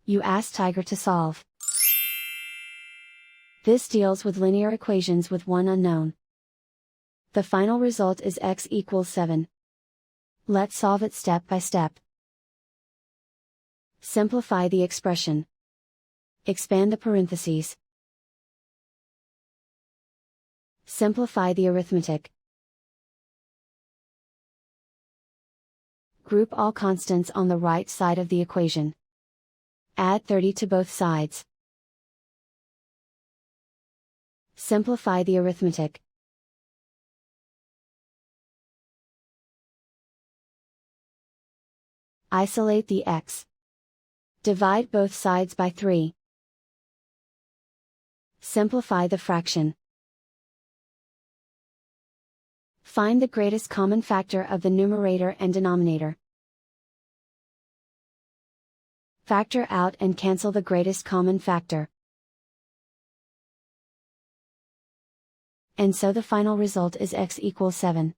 You ask Tiger to solve. This deals with linear equations with one unknown. The final result is x equals 7. Let's solve it step by step. Simplify the expression. Expand the parentheses. Simplify the arithmetic. Group all constants on the right side of the equation. Add 30 to both sides. Simplify the arithmetic. Isolate the x. Divide both sides by 3. Simplify the fraction. Find the greatest common factor of the numerator and denominator. Factor out and cancel the greatest common factor. And so the final result is x equals 7.